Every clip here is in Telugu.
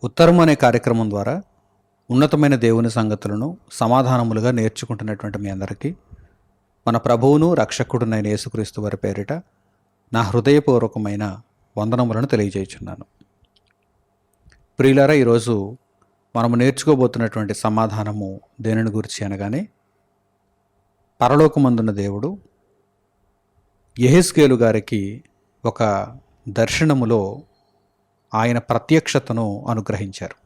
ఉత్తరం అనే కార్యక్రమం ద్వారా ఉన్నతమైన దేవుని సంగతులను సమాధానములుగా నేర్చుకుంటున్నటువంటి మీ అందరికీ మన ప్రభువును రక్షకుడునైన యేసుక్రీస్తు వారి పేరిట నా హృదయపూర్వకమైన వందనములను తెలియజేయుచున్నాను. ప్రియులారా, ఈరోజు మనము నేర్చుకోబోతున్నటువంటి సమాధానము దేనిని గురించి అనగానే, పరలోకమందున్న దేవుడు యెహెజ్కేలు గారికి ఒక దర్శనములో ఆయన ప్రత్యక్షతను అనుగ్రహించారు.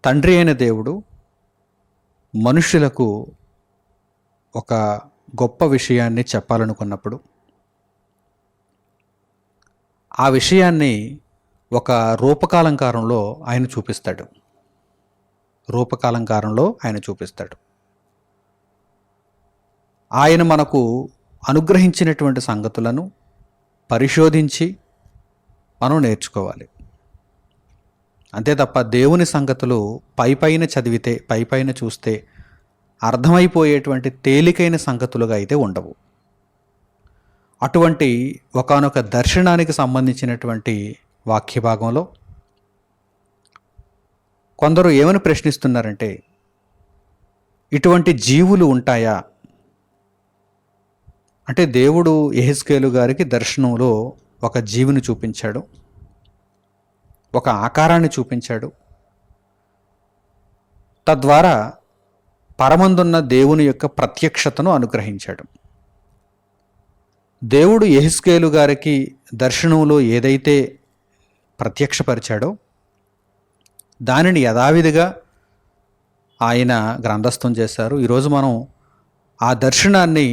తండ్రి అయిన దేవుడు మనుషులకు ఒక గొప్ప విషయాన్ని చెప్పాలనుకున్నప్పుడు ఆ విషయాన్ని ఒక రూపకాలంకారంలో ఆయన చూపిస్తాడు. ఆయన మనకు అనుగ్రహించినటువంటి సంగతులను పరిశోధించి మనం నేర్చుకోవాలి. అంతే తప్ప దేవుని సంగతులు పైపైన చదివితే, పైపైన చూస్తే అర్థమైపోయేటువంటి తేలికైన సంగతులుగా అయితే ఉండవు. అటువంటి ఒకానొక దర్శనానికి సంబంధించినటువంటి వాక్య భాగంలో కొందరు ఏమని ప్రశ్నిస్తున్నారంటే, ఇటువంటి జీవులు ఉంటాయా? అంటే దేవుడు యెహెజ్కేలు గారికి దర్శనంలో ఒక జీవిని చూపించాడు, ఒక ఆకారాన్ని చూపించాడు. తద్వారా పరమందున్న దేవుని యొక్క ప్రత్యక్షతను అనుగ్రహించాడు. దేవుడు యెహెజ్కేలు గారికి దర్శనంలో ఏదైతే ప్రత్యక్షపరిచాడో దానిని యథావిధిగా ఆయన గ్రంథస్థం చేశారు. ఈరోజు మనం ఆ దర్శనాన్ని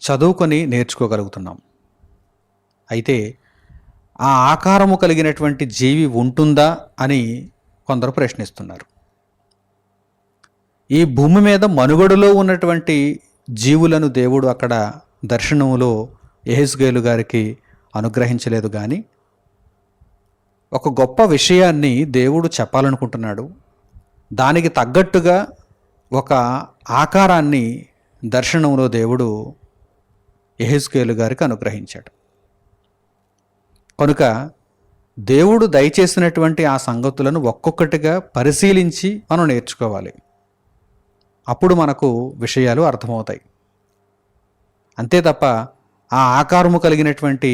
చదువుకొని నేర్చుకోగలుగుతున్నాం. అయితే ఆ ఆకారము కలిగినటువంటి జీవి ఉంటుందా అని కొందరు ప్రశ్నిస్తున్నారు. ఈ భూమి మీద మనుగడలో ఉన్నటువంటి జీవులను దేవుడు అక్కడ దర్శనములో యెహెజ్కేలు గారికి అనుగ్రహించలేదు, కానీ ఒక గొప్ప విషయాన్ని దేవుడు చెప్పాలనుకుంటున్నాడు. దానికి తగ్గట్టుగా ఒక ఆకారాన్ని దర్శనంలో దేవుడు యెహెజ్కేలు గారికి అనుగ్రహించాడు. కనుక దేవుడు దయచేసినటువంటి ఆ సంగతులను ఒక్కొక్కటిగా పరిశీలించి మనం నేర్చుకోవాలి. అప్పుడు మనకు విషయాలు అర్థమవుతాయి. అంతే తప్ప ఆ ఆకారము కలిగినటువంటి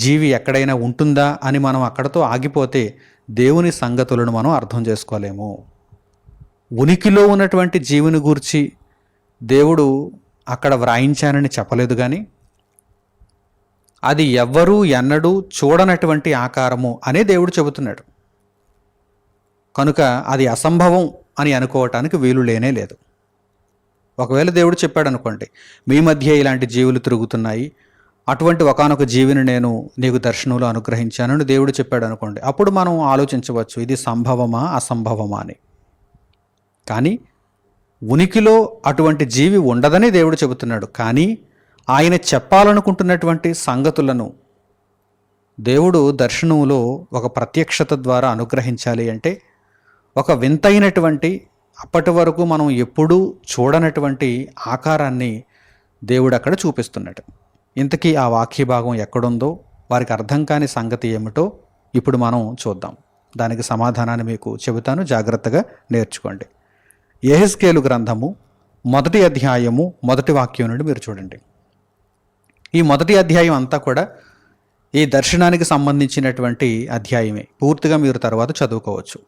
జీవి ఎక్కడైనా ఉంటుందా అని మనం అక్కడతో ఆగిపోతే దేవుని సంగతులను మనం అర్థం చేసుకోలేము. ఉనికిలో ఉన్నటువంటి జీవుని గూర్చి దేవుడు అక్కడ వ్రాయించానని చెప్పలేదు, కానీ అది ఎవ్వరూ ఎన్నడూ చూడనటువంటి ఆకారము అనే దేవుడు చెబుతున్నాడు. కనుక అది అసంభవం అని అనుకోవటానికి వీలు లేనే లేదు. ఒకవేళ దేవుడు చెప్పాడు అనుకోండి, మీ మధ్య ఇలాంటి జీవులు తిరుగుతున్నాయి, అటువంటి ఒకానొక జీవిని నేను నీకు దర్శనంలో అనుగ్రహించానని దేవుడు చెప్పాడు అనుకోండి, అప్పుడు మనం ఆలోచించవచ్చు ఇది సంభవమా అసంభవమా అని. కానీ ఉనికిలో అటువంటి జీవి ఉండదని దేవుడు చెబుతున్నాడు. కానీ ఆయన చెప్పాలనుకుంటున్నటువంటి సంగతులను దేవుడు దర్శనంలో ఒక ప్రత్యక్షత ద్వారా అనుగ్రహించాలి అంటే ఒక వింతైనటువంటి, అప్పటి వరకు మనం ఎప్పుడూ చూడనటువంటి ఆకారాన్ని దేవుడు అక్కడ చూపిస్తున్నాడు. ఇంతకీ ఆ వాక్య భాగం ఎక్కడుందో, వారికి అర్థం కాని సంగతి ఏమిటో ఇప్పుడు మనం చూద్దాం. దానికి సమాధానాన్ని మీకు చెబుతాను, జాగ్రత్తగా నేర్చుకోండి. యెహెజ్కేలు గ్రంథము 1వ అధ్యాయము 1వ వాక్యం నుండి మీరు చూడండి. ఈ 1వ అధ్యాయం అంతా కూడా ఈ దర్శనానికి సంబంధించినటువంటి అధ్యాయమే. పూర్తిగా మీరు తర్వాత చదువుకోవచ్చు.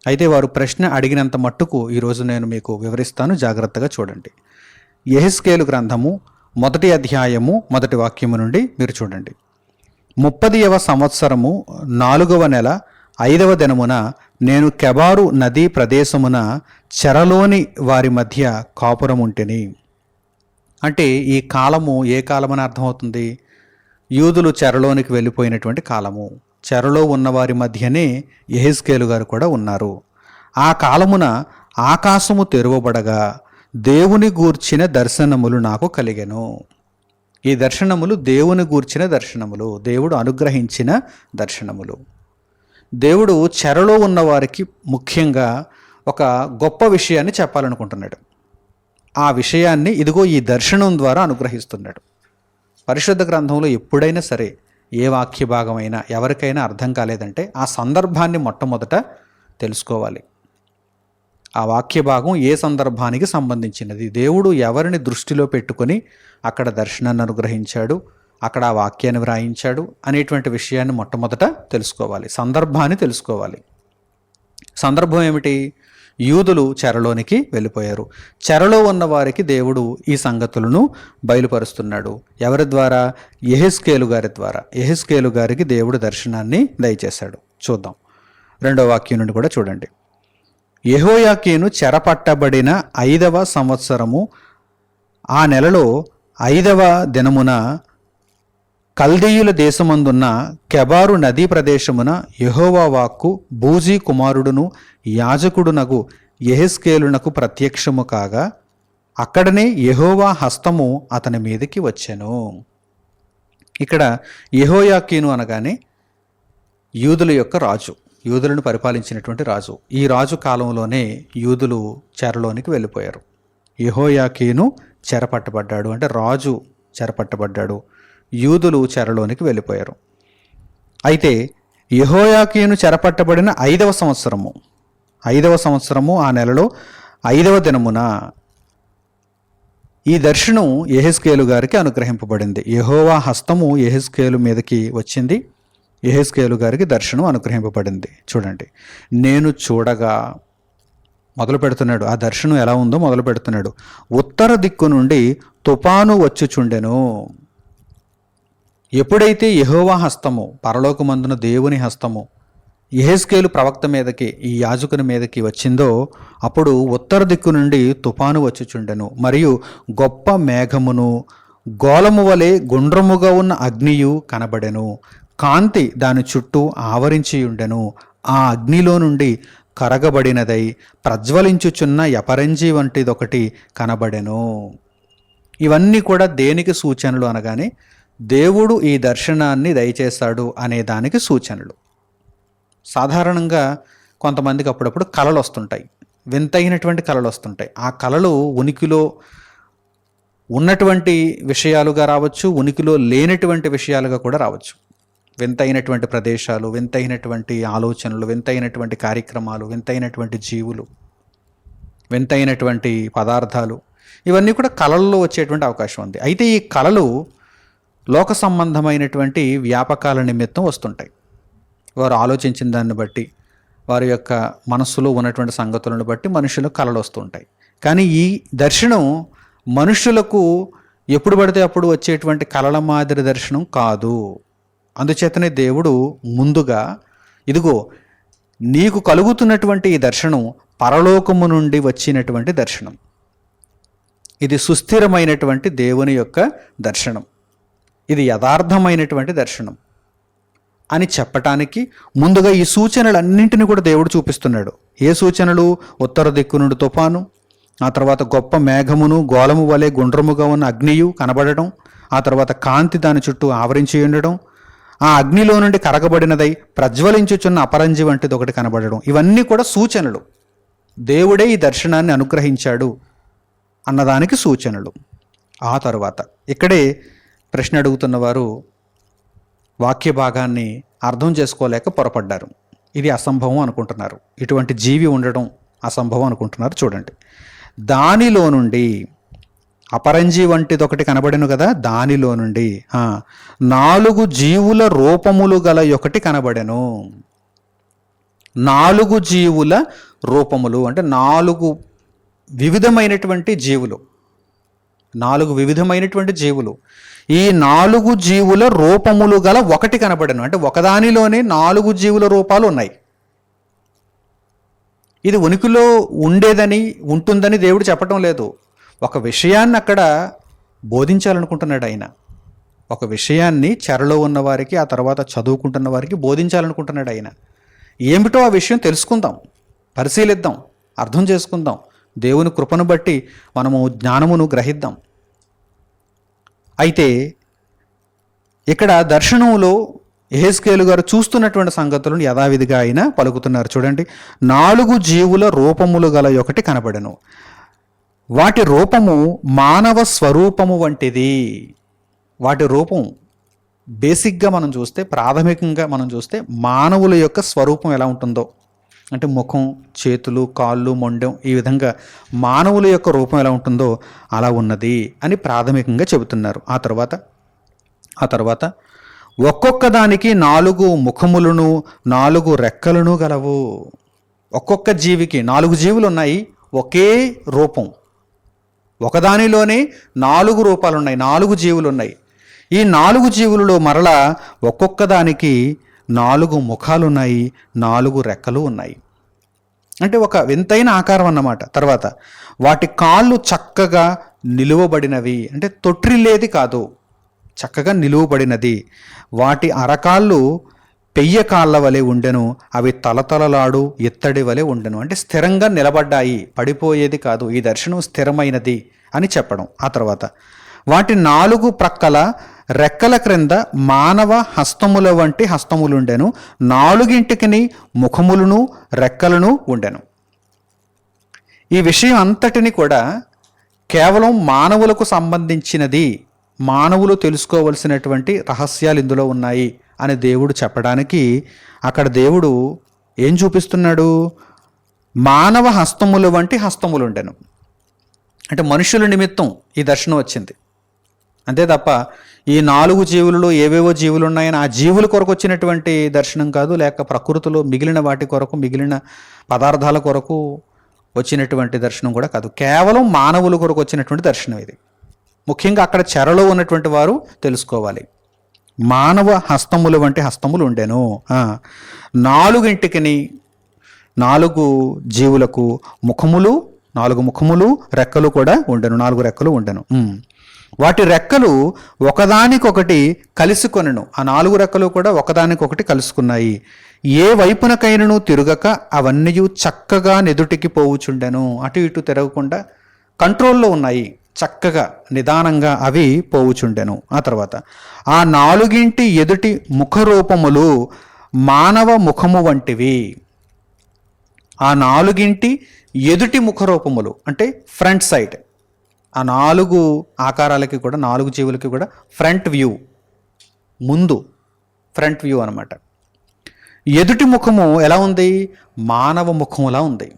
అయితే వారు ప్రశ్న అడిగినంత మట్టుకు ఈరోజు నేను మీకు వివరిస్తాను, జాగ్రత్తగా చూడండి. యెహెజ్కేలు గ్రంథము 1వ అధ్యాయము 1వ వాక్యము నుండి మీరు చూడండి. 30వ సంవత్సరము 4వ నెల 5వ దినమున నేను కెబారు నదీ ప్రదేశమున చెరలోని వారి మధ్య కాపురముంటిని. అంటే ఈ కాలము ఏ కాలమని అర్థమవుతుంది? యూదులు చెరలోనికి వెళ్ళిపోయినటువంటి కాలము. చెరలో ఉన్నవారి మధ్యనే యెహెజ్కేలు గారు కూడా ఉన్నారు. ఆ కాలమున ఆకాశము తెరువబడగా దేవుని గూర్చిన దర్శనములు నాకు కలిగెను. ఈ దర్శనములు దేవుని గూర్చిన దర్శనములు, దేవుడు అనుగ్రహించిన దర్శనములు. దేవుడు చెరలో ఉన్నవారికి ముఖ్యంగా ఒక గొప్ప విషయాన్ని చెప్పాలనుకుంటున్నాడు. ఆ విషయాన్ని ఇదిగో ఈ దర్శనం ద్వారా అనుగ్రహిస్తున్నాడు. పరిశుద్ధ గ్రంథంలో ఎప్పుడైనా సరే ఏ వాక్య భాగమైనా ఎవరికైనా అర్థం కాలేదంటే ఆ సందర్భాన్ని మొట్టమొదట తెలుసుకోవాలి. ఆ వాక్య భాగం ఏ సందర్భానికి సంబంధించినది, దేవుడు ఎవరిని దృష్టిలో పెట్టుకొని అక్కడ దర్శనాన్ని అనుగ్రహించాడు, అక్కడ ఆ వాక్యాన్ని వ్రాయించాడు అనేటువంటి విషయాన్ని మొట్టమొదట తెలుసుకోవాలి. సందర్భాన్ని తెలుసుకోవాలి. సందర్భం ఏమిటి? యూదులు చెరలోనికి వెళ్ళిపోయారు. చెరలో ఉన్న వారికి దేవుడు ఈ సంగతులను బయలుపరుస్తున్నాడు. ఎవరి ద్వారా? యెహెజ్కేలు గారి ద్వారా. యెహెజ్కేలు గారికి దేవుడు దర్శనాన్ని దయచేశాడు. చూద్దాం, 2వ వాక్యం నుండి కూడా చూడండి. యెహోయాకీను చెరపట్టబడిన 5వ సంవత్సరము ఆ నెలలో 5వ దినమున కల్దీయుల దేశమందున్న కెబారు నదీ ప్రదేశమున యెహోవా వాక్కు బూజీ కుమారుడును యాజకుడునగు యెహెజ్కేలునకు ప్రత్యక్షము కాగా అక్కడనే యెహోవా హస్తము అతని మీదకి వచ్చెను. ఇక్కడ యెహోయాకీను అనగానే యూదుల యొక్క రాజు, యూదులను పరిపాలించినటువంటి రాజు. ఈ రాజు కాలంలోనే యూదులు చెరలోనికి వెళ్ళిపోయారు. యెహోయాకీను చెరపట్టబడ్డాడు, అంటే రాజు చెరపట్టబడ్డాడు, యూదులు చెరలోనికి వెళ్ళిపోయారు. అయితే యెహోయాకీను చెరపట్టబడిన 5వ సంవత్సరము ఆ నెలలో 5వ దినమున ఈ దర్శనం యెహెజ్కేలు గారికి అనుగ్రహింపబడింది. యెహోవా హస్తము యెహెజ్కేలు మీదకి వచ్చింది. యెహెజ్కేలు గారికి దర్శనం అనుగ్రహింపబడింది. చూడండి, నేను చూడగా మొదలు పెడుతున్నాడు. ఆ దర్శనం ఎలా ఉందో మొదలు పెడుతున్నాడు. ఉత్తర దిక్కు నుండి తుఫాను వచ్చుచుండెను. ఎప్పుడైతే యెహోవా హస్తము, పరలోకమందున దేవుని హస్తము యెహెజ్కేలు ప్రవక్త మీదకి, ఈ యాజకుని మీదకి వచ్చిందో అప్పుడు ఉత్తర దిక్కు నుండి తుఫాను వచ్చుచుండెను, మరియు గొప్ప మేఘమును గోళము వలె గుండ్రముగా ఉన్న అగ్నియు కనబడెను. కాంతి దాని చుట్టూ ఆవరించి ఉండెను. ఆ అగ్నిలో నుండి కరగబడినదై ప్రజ్వలించుచున్న యపరంజి వంటిదొకటి కనబడెను. ఇవన్నీ కూడా దేనికి సూచనలు అనగానే దేవుడు ఈ దర్శనాన్ని దయచేశాడు అనే దానికి సూచనలు. సాధారణంగా కొంతమందికి అప్పుడప్పుడు కలలు వస్తుంటాయి, వింతైనటువంటి కలలు వస్తుంటాయి. ఆ కలలు ఉనికిలో ఉన్నటువంటి విషయాలుగా రావచ్చు, ఉనికిలో లేనటువంటి విషయాలుగా కూడా రావచ్చు. వింతైనటువంటి ప్రదేశాలు, వింతైనటువంటి ఆలోచనలు, వింతైనటువంటి కార్యక్రమాలు, వింతైనటువంటి జీవులు, వింతైనటువంటి పదార్థాలు, ఇవన్నీ కూడా కళల్లో వచ్చేటువంటి అవకాశం ఉంది. అయితే ఈ కళలు లోక సంబంధమైనటువంటి వ్యాపకాల నిమిత్తం వస్తుంటాయి. వారు ఆలోచించిన దాన్ని బట్టి, వారి యొక్క మనస్సులో ఉన్నటువంటి సంగతులను బట్టి మనుషులకు కళలు వస్తుంటాయి. కానీ ఈ దర్శనం మనుషులకు ఎప్పుడు పడితే అప్పుడు వచ్చేటువంటి కళల మాదిరి దర్శనం కాదు. అందుచేతనే దేవుడు ముందుగా, ఇదిగో నీకు కలుగుతున్నటువంటి ఈ దర్శనం పరలోకము నుండి వచ్చినటువంటి దర్శనం, ఇది సుస్థిరమైనటువంటి దేవుని యొక్క దర్శనం, ఇది యథార్థమైనటువంటి దర్శనం అని చెప్పటానికి ముందుగా ఈ సూచనలన్నింటినీ కూడా దేవుడు చూపిస్తున్నాడు. ఏ సూచనలు? ఉత్తర దిక్కు నుండి తుఫాను, ఆ తర్వాత గొప్ప మేఘమును గోళము వలె గుండ్రముగా ఉన్న అగ్నియు కనబడడం, ఆ తర్వాత కాంతి దాని చుట్టూ ఆవరించి ఉండడం, ఆ అగ్నిలో నుండి కరగబడినదై ప్రజ్వలించుచున్న అపరంజి వంటిది ఒకటి కనబడడం. ఇవన్నీ కూడా సూచనలు. దేవుడే ఈ దర్శనాన్ని అనుగ్రహించాడు అన్నదానికి సూచనలు. ఆ తరువాత ఇక్కడే ప్రశ్న అడుగుతున్న వారు వాక్య భాగాన్ని అర్థం చేసుకోలేక పొరపడ్డారు. ఇది అసంభవం అనుకుంటున్నారు, ఇటువంటి జీవి ఉండడం అసంభవం అనుకుంటున్నారు. చూడండి, దానిలో నుండి అపరంజి వంటిది ఒకటి కనబడెను కదా, దానిలో నుండి 4 జీవుల రూపములు గల ఒకటి కనబడెను. 4 జీవుల రూపములు అంటే 4 వివిధమైనటువంటి జీవులు, 4 వివిధమైనటువంటి జీవులు. ఈ 4 జీవుల రూపములు గల ఒకటి కనబడెను. అంటే ఒకదానిలోనే 4 జీవుల రూపాలు ఉన్నాయి. ఇది ఉనికిలో ఉండేదని, ఉంటుందని దేవుడు చెప్పటం లేదు. ఒక విషయాన్ని అక్కడ బోధించాలనుకుంటున్నాడు ఆయన. ఒక విషయాన్ని చెరలో ఉన్న వారికి, ఆ తర్వాత చదువుకుంటున్న వారికి బోధించాలనుకుంటున్నాడు ఆయన. ఏమిటో ఆ విషయం తెలుసుకుందాం, పరిశీలిద్దాం, అర్థం చేసుకుందాం. దేవుని కృపను బట్టి మనము జ్ఞానమును గ్రహిద్దాం. అయితే ఇక్కడ దర్శనంలో యెహెజ్కేలు గారు చూస్తున్నటువంటి సంగతులను యథావిధిగా ఆయన పలుకుతున్నారు. చూడండి, 4 జీవుల రూపములు గల ఒకటి కనబడెను. వాటి రూపము మానవ స్వరూపము వంటిది. వాటి రూపం బేసిక్గా మనం చూస్తే, ప్రాథమికంగా మనం చూస్తే మానవుల యొక్క స్వరూపం ఎలా ఉంటుందో, అంటే ముఖం, చేతులు, కాళ్ళు, మొండెం, ఈ విధంగా మానవుల యొక్క రూపం ఎలా ఉంటుందో అలా ఉన్నది అని ప్రాథమికంగా చెబుతున్నారు. ఆ తర్వాత ఒక్కొక్క దానికి 4 ముఖములను 4 రెక్కలను గలవు. ఒక్కొక్క జీవికి 4 జీవులు ఉన్నాయి, ఒకే రూపం. ఒకదానిలోనే 4 రూపాలు ఉన్నాయి, 4 జీవులు ఉన్నాయి. ఈ 4 జీవులలో మరలా ఒక్కొక్క దానికి 4 ముఖాలు ఉన్నాయి, 4 రెక్కలు ఉన్నాయి. అంటే ఒక వింతైన ఆకారం అన్నమాట. తర్వాత వాటి కాళ్ళు చక్కగా నిలువబడినవి, అంటే తొట్రిల్లేది కాదు, చక్కగా నిలువబడినది. వాటి అరకాళ్ళు పెయ్య కాళ్ళ వలె ఉండెను, అవి తలతలలాడు ఎత్తడి వలె ఉండెను. అంటే స్థిరంగా నిలబడ్డాయి, పడిపోయేది కాదు. ఈ దర్శనం స్థిరమైనది అని చెప్పడం. ఆ తర్వాత వాటి 4 ప్రక్కల రెక్కల క్రింద మానవ హస్తముల వంటి హస్తములుండెను, 4ంటికి ముఖములను రెక్కలను ఉండెను. ఈ విషయం అంతటిని కూడా కేవలం మానవులకు సంబంధించినది, మానవులు తెలుసుకోవలసినటువంటి రహస్యాలు ఇందులో ఉన్నాయి అని దేవుడు చెప్పడానికి అక్కడ దేవుడు ఏం చూపిస్తున్నాడు? మానవ హస్తముల వంటి హస్తములుండెను. అంటే మనుషుల నిమిత్తం ఈ దర్శనం వచ్చింది, అంతే తప్ప ఈ 4 జీవులలో ఏవేవో జీవులు ఉన్నాయని ఆ జీవుల కొరకు వచ్చినటువంటి దర్శనం కాదు, లేక ప్రకృతిలో మిగిలిన వాటి కొరకు, మిగిలిన పదార్థాల కొరకు వచ్చినటువంటి దర్శనం కూడా కాదు. కేవలం మానవుల కొరకు వచ్చినటువంటి దర్శనం ఇది. ముఖ్యంగా అక్కడ చెరలో ఉన్నటువంటి వారు తెలుసుకోవాలి. మానవ హస్తముల వంటి హస్తములు ఉండెను. 4ంటికి 4 జీవులకు ముఖములు, 4 ముఖములు, రెక్కలు కూడా ఉండెను, 4 రెక్కలు ఉండెను. వాటి రెక్కలు ఒకదానికొకటి కలుసుకొనెను. ఆ 4 రెక్కలు కూడా ఒకదానికొకటి కలుసుకున్నాయి. ఏ వైపునకైనను తిరగక అవన్నీ చక్కగా నెదుటికి పోవుచుండెను. అటు ఇటు తిరగకుండా కంట్రోల్లో ఉన్నాయి, చక్కగా నిదానంగా అవి పోవుచుండెను. ఆ తర్వాత ఆ 4ంటి ఎదుటి ముఖరూపములు మానవ ముఖము వంటివి. ఆ 4ంటి ఎదుటి ముఖరూపములు అంటే ఫ్రంట్ సైడ్. ఆ 4 ఆకారాలకి కూడా, 4 జీవులకి కూడా ఫ్రంట్ వ్యూ, ముందు ఫ్రంట్ వ్యూ అనమాట. ఎదుటి ముఖము ఎలా ఉంది? మానవ ముఖములా ఉంది.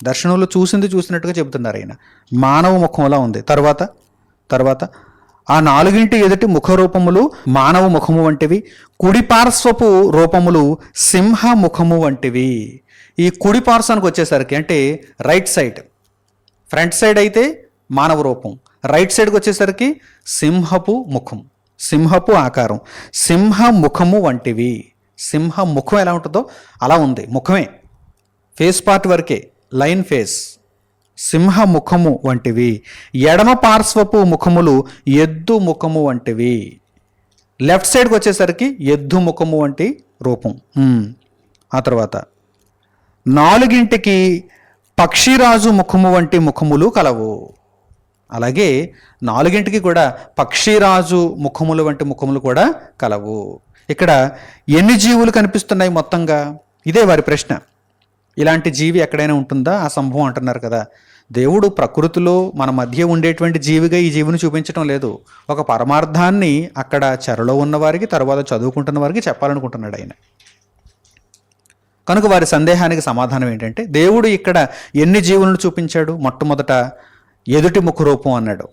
దర్శనంలో చూసినట్టుగా చెబుతున్నారు ఆయన. మానవ ముఖములా ఉంది. తర్వాత ఆ 4ంటి ఎదుటి ముఖరూపములు మానవ ముఖము వంటివి, కుడి పార్శ్వపు రూపములు సింహ ముఖము వంటివి. ఈ కుడి పార్శ్వానికి వచ్చేసరికి అంటే రైట్ సైడ్, ఫ్రంట్ సైడ్ అయితే మానవ రూపం, రైట్ సైడ్కి వచ్చేసరికి సింహపు ముఖం, సింహపు ఆకారం, సింహ ముఖము వంటివి. సింహ ముఖం ఎలా ఉంటుందో అలా ఉంది, ముఖమే, ఫేస్ పార్ట్ వరకే, లైన్ ఫేస్. సింహ ముఖము వంటివి. ఎడమ పార్శ్వపు ముఖములు ఎద్దు ముఖము వంటివి. లెఫ్ట్ సైడ్కి వచ్చేసరికి ఎద్దు ముఖము వంటి రూపం. ఆ తర్వాత 4ంటికి పక్షిరాజు ముఖము వంటి ముఖములు కలవు. అలాగే 4ంటికి కూడా పక్షిరాజు ముఖములు వంటి ముఖములు కూడా కలవు. ఇక్కడ ఎన్ని జీవులు కనిపిస్తున్నాయి మొత్తంగా? ఇదే వారి ప్రశ్న. ఇలాంటి జీవి ఎక్కడైనా ఉంటుందా? ఆ సంభవం అంటున్నారు కదా. దేవుడు ప్రకృతిలో మన మధ్య ఉండేటువంటి జీవిగా ఈ జీవిని చూపించడం లేదు, ఒక పరమార్థాన్ని అక్కడ చెరలో ఉన్నవారికి, తర్వాత చదువుకుంటున్న వారికి చెప్పాలనుకుంటున్నాడు ఆయన. కనుక వారి సందేహానికి సమాధానం ఏంటంటే, దేవుడు ఇక్కడ ఎన్ని జీవులను చూపించాడు? మొట్టమొదట ఎదుటి ముఖరూపం అన్నాడు.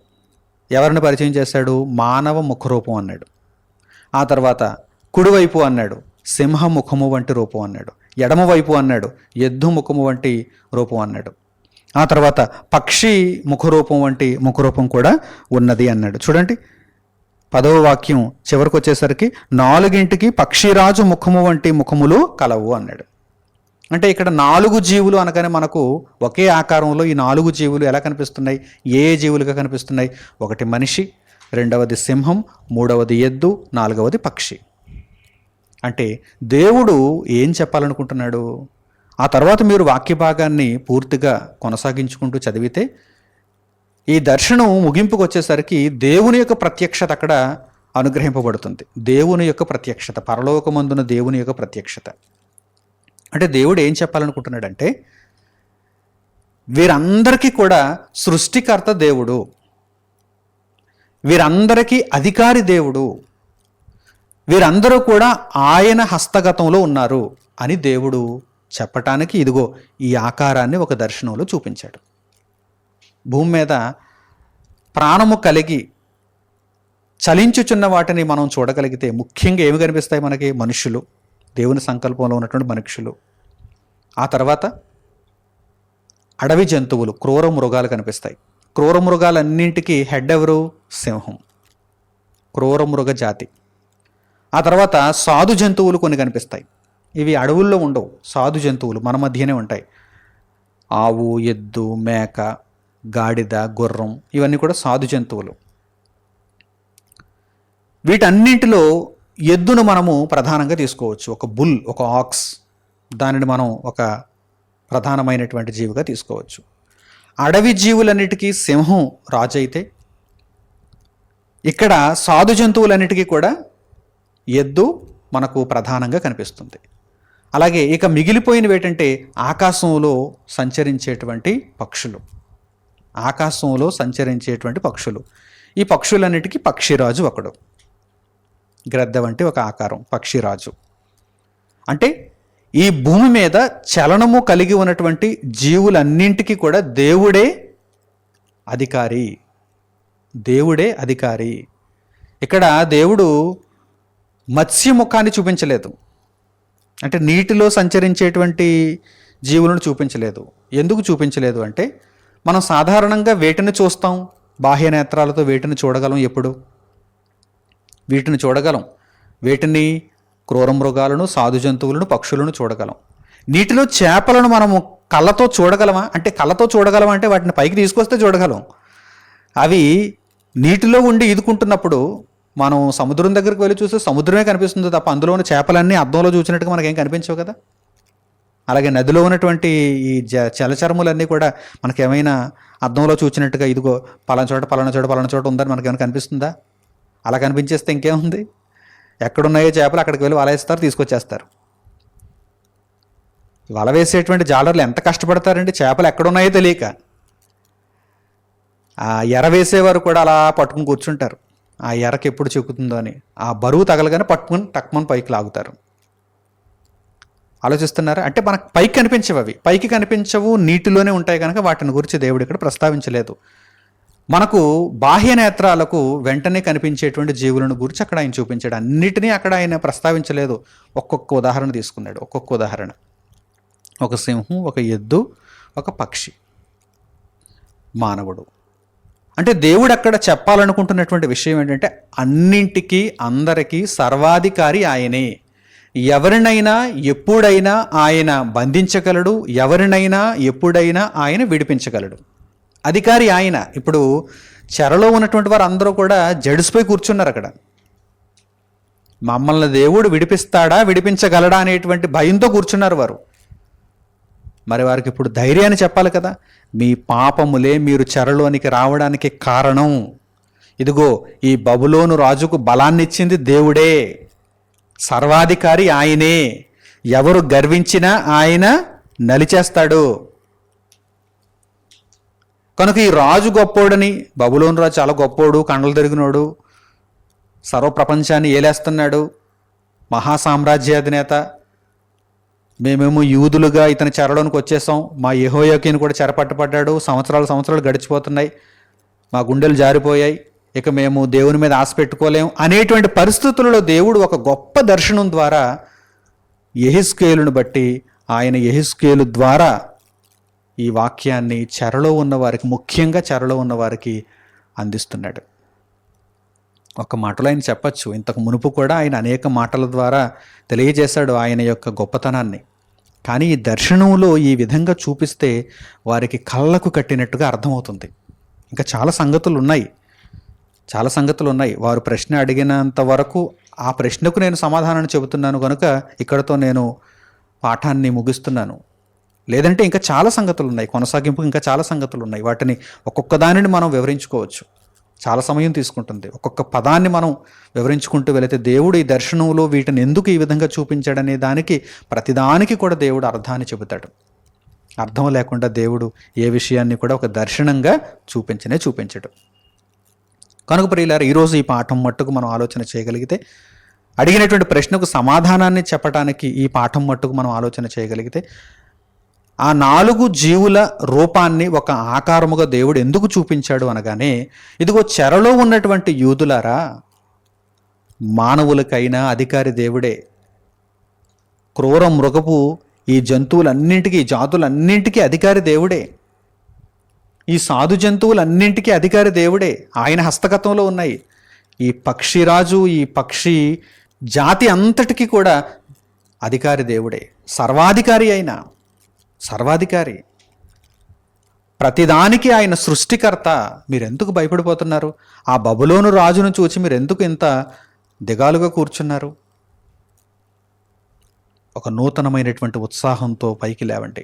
ఎవరిని పరిచయం చేశాడు? మానవ ముఖరూపం అన్నాడు. ఆ తర్వాత కుడివైపు అన్నాడు, సింహ ముఖము వంటి రూపం అన్నాడు. ఎడమవైపు అన్నాడు, ఎద్దు ముఖము వంటి రూపం అన్నాడు. ఆ తర్వాత పక్షి ముఖరూపం వంటి ముఖరూపం కూడా ఉన్నది అన్నాడు. చూడండి 10వ వాక్యం చివరికి వచ్చేసరికి 4ంటికి పక్షిరాజు ముఖము వంటి ముఖములు కలవు అన్నాడు. అంటే ఇక్కడ 4 జీవులు అనగానే మనకు ఒకే ఆకారంలో ఈ 4 జీవులు ఎలా కనిపిస్తున్నాయి? ఏ జీవులుగా కనిపిస్తున్నాయి? ఒకటి మనిషి, రెండవది సింహం, మూడవది ఎద్దు, 4వది పక్షి. అంటే దేవుడు ఏం చెప్పాలనుకుంటున్నాడు? ఆ తర్వాత మీరు వాక్య భాగాన్ని పూర్తిగా కొనసాగించుకుంటూ చదివితే ఈ దర్శనం ముగింపుకు వచ్చేసరికి దేవుని యొక్క ప్రత్యక్షత అక్కడ అనుగ్రహింపబడుతుంది. దేవుని యొక్క ప్రత్యక్షత, పరలోకమందున దేవుని యొక్క ప్రత్యక్షత. అంటే దేవుడు ఏం చెప్పాలనుకుంటున్నాడంటే, వీరందరికీ కూడా సృష్టికర్త దేవుడు, వీరందరికీ అధికారి దేవుడు, వీరందరూ కూడా ఆయన హస్తగతంలో ఉన్నారు అని దేవుడు చెప్పటానికి ఇదిగో ఈ ఆకారాన్ని ఒక దర్శనంలో చూపించాడు. భూమి మీద ప్రాణము కలిగి చలించుచున్న వాటిని మనం చూడగలిగితే ముఖ్యంగా ఏమి కనిపిస్తాయి మనకి? మనుషులు, దేవుని సంకల్పంలో ఉన్నటువంటి మనుషులు. ఆ తర్వాత అడవి జంతువులు, క్రూర మృగాలు కనిపిస్తాయి. క్రూర మృగాలన్నింటికీ హెడ్ ఎవరు? సింహం, క్రూర మృగ జాతి. ఆ తర్వాత సాధు జంతువులు కొన్ని కనిపిస్తాయి. ఇవి అడవుల్లో ఉండవు, సాధు జంతువులు మన మధ్యనే ఉంటాయి. ఆవు, ఎద్దు, మేక, గాడిద, గుర్రం, ఇవన్నీ కూడా సాధు జంతువులు. వీటన్నింటిలో ఎద్దును మనము ప్రధానంగా తీసుకోవచ్చు. ఒక బుల్, ఒక ఆక్స్, దానిని మనం ఒక ప్రధానమైనటువంటి జీవిగా తీసుకోవచ్చు. అడవి జీవులన్నిటికీ సింహం రాజు అయితే, ఇక్కడ సాధు జంతువులన్నిటికీ కూడా ఎద్దు మనకు ప్రధానంగా కనిపిస్తుంది. అలాగే ఇక మిగిలిపోయినవి ఏంటంటే ఆకాశంలో సంచరించేటువంటి పక్షులు. ఆకాశంలో సంచరించేటువంటి పక్షులు. ఈ పక్షులన్నిటికీ పక్షిరాజు ఒకడు. గ్రద్ద వంటి ఒక ఆకారం, పక్షిరాజు. అంటే ఈ భూమి మీద చలనము కలిగి ఉన్నటువంటి జీవులన్నింటికీ కూడా దేవుడే అధికారి. దేవుడే అధికారి. ఇక్కడ దేవుడు మత్స్య ముఖాన్ని చూపించలేదు, అంటే నీటిలో సంచరించేటువంటి జీవులను చూపించలేదు. ఎందుకు చూపించలేదు అంటే, మనం సాధారణంగా వేటిని చూస్తాం? బాహ్య నేత్రాలతో వేటిని చూడగలం? ఎప్పుడు వీటిని చూడగలం? వేటిని? క్రూర మృగాలను, సాధు జంతువులను, పక్షులను చూడగలం. నీటిలో చేపలను మనము కళ్ళతో చూడగలమా అంటే, కళ్ళతో చూడగలమా అంటే వాటిని పైకి తీసుకొస్తే చూడగలం. అవి నీటిలో ఉండి ఈదుకుంటున్నప్పుడు మనం సముద్రం దగ్గరికి వెళ్ళి చూస్తే సముద్రమే కనిపిస్తుంది తప్ప అందులో ఉన్న చేపలన్నీ అద్దంలో చూసినట్టుగా మనకేం కనిపించవు కదా. అలాగే నదిలో ఉన్నటువంటి ఈ జలచరములన్నీ కూడా మనకేమైనా అద్దంలో చూసినట్టుగా ఇదిగో పలానా చోట పలానా చోట పలానా చోట ఉందని మనకేమైనా కనిపిస్తుందా? అలా కనిపించేస్తే ఇంకేముంది? ఎక్కడున్నాయో చేపలు అక్కడికి వెళ్ళి వల వేస్తారు, తీసుకొచ్చేస్తారు. వల వేసేటువంటి జాలర్లు ఎంత కష్టపడతారండి, చేపలు ఎక్కడున్నాయో తెలియక. ఆ ఎర వేసేవారు కూడా అలా పట్టుకుని కూర్చుంటారు, ఆ ఎరకి ఎప్పుడు చిక్కుతుందో అని. ఆ బరువు తగలగానే పట్టుకుని టక్మని పైకి లాగుతారు. ఆలోచిస్తున్నారా? అంటే మనకు పైకి కనిపించవు, అవి పైకి కనిపించవు, నీటిలోనే ఉంటాయి కనుక వాటిని గురించి దేవుడు ఇక్కడ ప్రస్తావించలేదు. మనకు బాహ్య నేత్రాలకు వెంటనే కనిపించేటువంటి జీవులను గురించి అక్కడ ఆయన చూపించాడు. అన్నిటినీ అక్కడ ఆయన ప్రస్తావించలేదు. ఒక్కొక్క ఉదాహరణ తీసుకున్నాడు. ఒక్కొక్క ఉదాహరణ, ఒక సింహం, ఒక ఎద్దు, ఒక పక్షి, మానవుడు. అంటే దేవుడు అక్కడ చెప్పాలనుకుంటున్నటువంటి విషయం ఏంటంటే, అన్నింటికీ అందరికీ సర్వాధికారి ఆయనే. ఎవరినైనా ఎప్పుడైనా ఆయన బంధించగలడు, ఎవరినైనా ఎప్పుడైనా ఆయన విడిపించగలడు. అధికారి ఆయన. ఇప్పుడు చెరలో ఉన్నటువంటి వారు అందరూ కూడా జడిసిపోయి కూర్చున్నారు అక్కడ. మమ్మల్ని దేవుడు విడిపిస్తాడా, విడిపించగలడా అనేటువంటి భయంతో కూర్చున్నారు వారు. మరి వారికి ఇప్పుడు ధైర్యాన్ని చెప్పాలి కదా. మీ పాపములే మీరు చెరలోనికి రావడానికి కారణం. ఇదిగో ఈ బబులోను రాజుకు బలాన్ని ఇచ్చింది దేవుడే, సర్వాధికారి ఆయనే. ఎవరు గర్వించినా ఆయన నలిచేస్తాడు. కనుక ఈ రాజు గొప్పోడని, బబులోను రాజు చాలా గొప్పోడు, కండలు తిరిగినోడు, సర్వప్రపంచాన్ని ఏలేస్తున్నాడు, మహాసామ్రాజ్యాధినేత, మేమేమో యూదులుగా ఇతని చెరలోనికి వచ్చేసాం, మా యెహోయాకీను కూడా చెరపట్టబడ్డాడు, సంవత్సరాలు గడిచిపోతున్నాయి, మా గుండెలు జారిపోయాయి, ఇక మేము దేవుని మీద ఆశ పెట్టుకోలేం అనేటువంటి పరిస్థితులలో దేవుడు ఒక గొప్ప దర్శనం ద్వారా యెహెజ్కేలును బట్టి, ఆయన యెహెజ్కేలు ద్వారా ఈ వాక్యాన్ని చెరలో ఉన్నవారికి, ముఖ్యంగా చెరలో ఉన్నవారికి అందిస్తున్నాడు. ఒక మాటలో ఆయన చెప్పచ్చు, ఇంతకు మునుపు కూడా ఆయన అనేక మాటల ద్వారా తెలియజేశాడు ఆయన యొక్క గొప్పతనాన్ని. కానీ ఈ దర్శనంలో ఈ విధంగా చూపిస్తే వారికి కళ్ళకు కట్టినట్టుగా అర్థమవుతుంది. ఇంకా చాలా సంగతులు ఉన్నాయి. వారు ప్రశ్న అడిగినంత వరకు ఆ ప్రశ్నకు నేను సమాధానాన్ని చెబుతున్నాను కనుక ఇక్కడతో నేను పాఠాన్ని ముగిస్తున్నాను. లేదంటే ఇంకా చాలా సంగతులు ఉన్నాయి, కొనసాగింపు ఇంకా చాలా సంగతులు ఉన్నాయి. వాటిని ఒక్కొక్క దానిని మనం వివరించుకోవచ్చు, చాలా సమయం తీసుకుంటుంది. ఒక్కొక్క పదాన్ని మనం వివరించుకుంటూ వెళితే దేవుడు ఈ దర్శనంలో వీటిని ఎందుకు ఈ విధంగా చూపించాడనే దానికి, ప్రతిదానికి కూడా దేవుడు అర్థాన్ని చెబుతాడు. అర్థం లేకుండా దేవుడు ఏ విషయాన్ని కూడా ఒక దర్శనంగా చూపించడు. కనుక ప్రియులారా, ఈరోజు ఈ పాఠం మట్టుకు మనం ఆలోచన చేయగలిగితే అడిగినటువంటి ప్రశ్నకు సమాధానాన్ని చెప్పటానికి ఈ పాఠం మట్టుకు మనం ఆలోచన చేయగలిగితే, ఆ 4 జీవుల రూపాన్ని ఒక ఆకారముగా దేవుడు ఎందుకు చూపించాడు అనగానే, ఇదిగో చెరలో ఉన్నటువంటి యూదులారా, మానవులకైనా అధికారి దేవుడే. క్రూర మృగపు ఈ జంతువులన్నింటికీ, జాతులన్నింటికీ అధికారి దేవుడే. ఈ సాధు జంతువులన్నింటికీ అధికారి దేవుడే. ఆయన హస్తగతంలో ఉన్నాయి. ఈ పక్షిరాజు, ఈ పక్షి జాతి అంతటికీ కూడా అధికారి దేవుడే. సర్వాధికారి అయిన సర్వాధికారి, ప్రతిదానికి ఆయన సృష్టికర్త. మీరెందుకు భయపడిపోతున్నారు? ఆ బబులోను రాజును చూసి మీరెందుకు ఇంత దిగాలుగా కూర్చున్నారు? ఒక నూతనమైనటువంటి ఉత్సాహంతో పైకి లేవండి.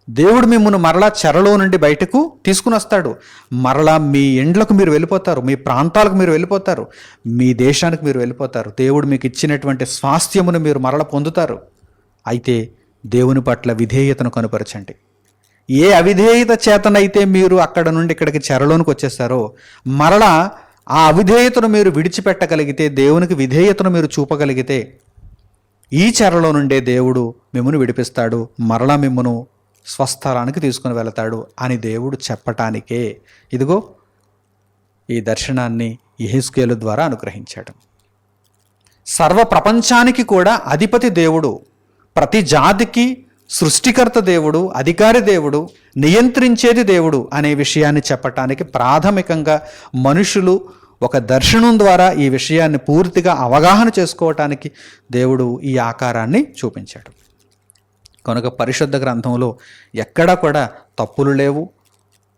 దేవుడు మిమ్మల్ని మరలా చెరలో నుండి బయటకు తీసుకుని వస్తాడు. మరలా మీ ఇండ్లకు మీరు వెళ్ళిపోతారు, మీ ప్రాంతాలకు మీరు వెళ్ళిపోతారు, మీ దేశానికి మీరు వెళ్ళిపోతారు. దేవుడు మీకు ఇచ్చినటువంటి స్వాస్థ్యమును మీరు మరల పొందుతారు. అయితే దేవుని పట్ల విధేయతను కనుపరచండి. ఏ అవిధేయత చేతనైతే మీరు అక్కడ నుండి ఇక్కడికి చెరలోనికి వచ్చేస్తారో, మరలా ఆ అవిధేయతను మీరు విడిచిపెట్టగలిగితే, దేవునికి విధేయతను మీరు చూపగలిగితే, ఈ చెరలో నుండే దేవుడు మిమ్మను విడిపిస్తాడు, మరలా మిమ్మను స్వస్థలానికి తీసుకుని వెళతాడు అని దేవుడు చెప్పటానికే ఇదిగో ఈ దర్శనాన్ని యెహెజ్కేలు ద్వారా అనుగ్రహించాడు. సర్వ ప్రపంచానికి కూడా అధిపతి దేవుడు, ప్రతి జాతికి సృష్టికర్త దేవుడు, అధికారి దేవుడు, నియంత్రించేది దేవుడు అనే విషయాన్ని చెప్పటానికి ప్రాథమికంగా మనుషులు ఒక దర్శనం ద్వారా ఈ విషయాన్ని పూర్తిగా అవగాహన చేసుకోవటానికి దేవుడు ఈ ఆకారాన్ని చూపించాడు. కనుక పరిశుద్ధ గ్రంథంలో ఎక్కడా కూడా తప్పులు లేవు.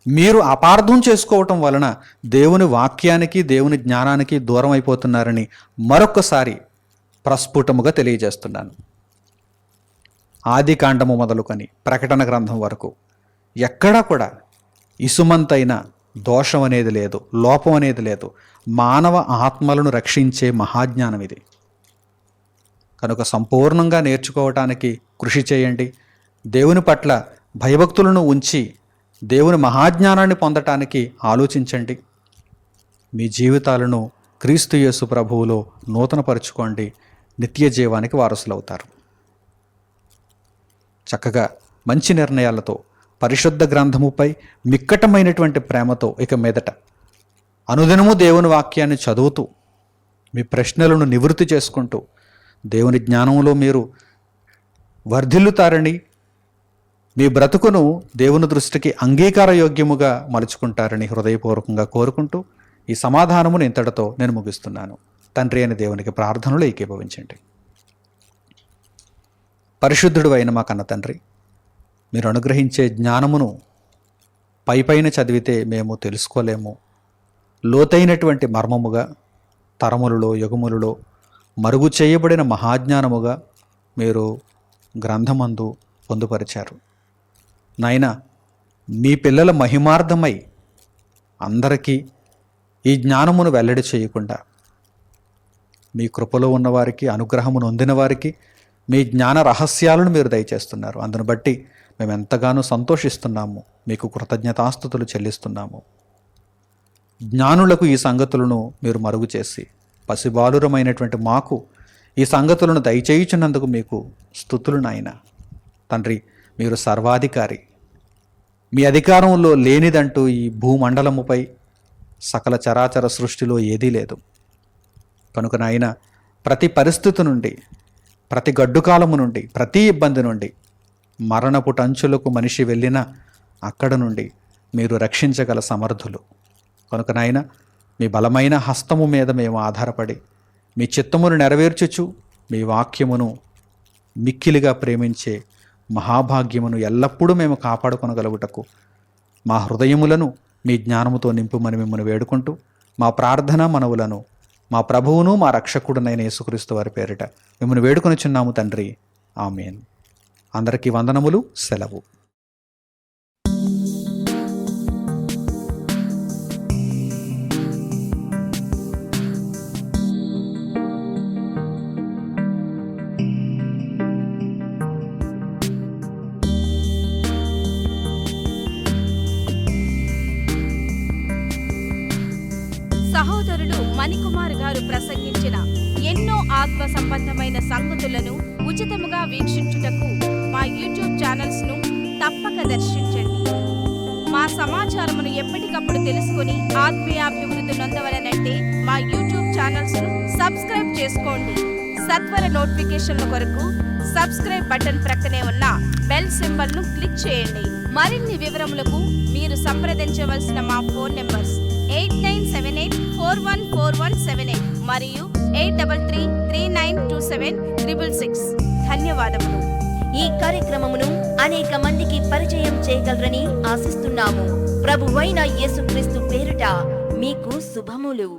మీరు అపార్థం చేసుకోవటం వలన దేవుని వాక్యానికి, దేవుని జ్ఞానానికి దూరం అయిపోతున్నారని మరొక్కసారి ప్రస్ఫుటముగా తెలియజేస్తున్నాను. ఆది కాండము మొదలుకొని ప్రకటన గ్రంథం వరకు ఎక్కడా కూడా ఇసుమంతైన దోషం అనేది లేదు, లోపం అనేది లేదు. మానవ ఆత్మలను రక్షించే మహాజ్ఞానం ఇది. కనుక సంపూర్ణంగా నేర్చుకోవటానికి కృషి చేయండి. దేవుని పట్ల భయభక్తులను ఉంచి దేవుని మహాజ్ఞానాన్ని పొందటానికి ఆలోచించండి. మీ జీవితాలను క్రీస్తు యేసు ప్రభువులో నూతనపరుచుకోండి. నిత్య జీవానికి వారసులవుతారు. చక్కగా మంచి నిర్ణయాలతో, పరిశుద్ధ గ్రంథముపై మిక్కటమైనటువంటి ప్రేమతో ఇక మీదట అనుదినము దేవుని వాక్యాన్ని చదువుతూ, మీ ప్రశ్నలను నివృత్తి చేసుకుంటూ దేవుని జ్ఞానంలో మీరు వర్ధిల్లుతారని, మీ బ్రతుకును దేవుని దృష్టికి అంగీకారయోగ్యముగా మలుచుకుంటారని హృదయపూర్వకంగా కోరుకుంటూ ఈ సమాధానమును ఇంతటితో నేను ముగిస్తున్నాను. తండ్రి అయిన దేవునికి ప్రార్థనలు ఏకీభవించండి. పరిశుద్ధుడు అయిన మా కన్న తండ్రి, మీరు అనుగ్రహించే జ్ఞానమును పైపైన చదివితే మేము తెలుసుకోలేము. లోతైనటువంటి మర్మముగా, తరములలో, యుగములలో మరుగు చేయబడిన మహాజ్ఞానముగా మీరు గ్రంథమందు పొందుపరిచారు. నాయన, మీ పిల్లల మహిమార్థమై అందరికీ ఈ జ్ఞానమును వెల్లడి చేయకుండా, మీ కృపలో ఉన్నవారికి, అనుగ్రహమును పొందిన వారికి మీ జ్ఞాన రహస్యాలను మీరు దయచేస్తున్నారు. అందును బట్టి మేము ఎంతగానో సంతోషిస్తున్నాము, మీకు కృతజ్ఞతాస్తుతులు చెల్లిస్తున్నాము. జ్ఞానులకు ఈ సంగతులను మీరు మరుగు చేసి పసిబాలురమైనటువంటి మాకు ఈ సంగతులను దయచేయుచున్నందుకు మీకు స్తుతులు నాయన. తండ్రి, మీరు సర్వాధికారి. మీ అధికారంలో లేనిదంటూ ఈ భూమండలముపై సకల చరాచర సృష్టిలో ఏదీ లేదు. కనుక నాయన, ప్రతి పరిస్థితి నుండి, ప్రతి గడ్డుకాలము నుండి, ప్రతి ఇబ్బంది నుండి, మరణపు టంచులకు మనిషి వెళ్ళినా అక్కడ నుండి మీరు రక్షించగల సమర్థులు. కనుక నాయన, మీ బలమైన హస్తము మీద మేము ఆధారపడి మీ చిత్తమును నెరవేర్చుచు మీ వాక్యమును మిక్కిలిగా ప్రేమించే మహాభాగ్యమును ఎల్లప్పుడూ మేము కాపాడుకొనగలుగుటకు మా హృదయములను మీ జ్ఞానముతో నింపుమని మిమ్మల్ని వేడుకుంటూ మా ప్రార్థన మనవులను మా ప్రభువును మా రక్షకుడునైన యేసుక్రీస్తు వారి పేరిట మిమ్మల్ని వేడుకొనిచున్నాము తండ్రి. ఆమేన్. అందరికీ వందనములు. సెలవు. సహోదరులు మణికుమార్ గారు ప్రసంగించిన ఎన్నో ఆత్మ సంబంధమైన సంగతులను ఉచితముగా వీక్షించుటకు మా యూట్యూబ్ ఛానల్స్ ను తప్పక దర్శించండి. మా సమాచారమును ఎప్పటికప్పుడు తెలుసుకుని ఆత్మీయాభివృద్ధి నొందవలనంటే మా యూట్యూబ్ ఛానల్స్ ను సబ్స్క్రైబ్ చేసుకోండి. సత్వర నోటిఫికేషన్ల కొరకు సబ్స్క్రైబ్ బటన్ ప్రక్కనే ఉన్న బెల్ సింబల్ ను క్లిక్ చేయండి. మరిన్ని వివరములకు మీరు సంప్రదించవలసిన మా ఫోన్ నెంబర్స్ 8978414178 మరియు 8333927666. ధన్యవాదములు. ఈ కార్యక్రమమును అనేక మందికి పరిచయం చేయగలరని ఆశిస్తున్నాము. ప్రభువైన యేసుక్రీస్తు పేరిట మీకు శుభములు.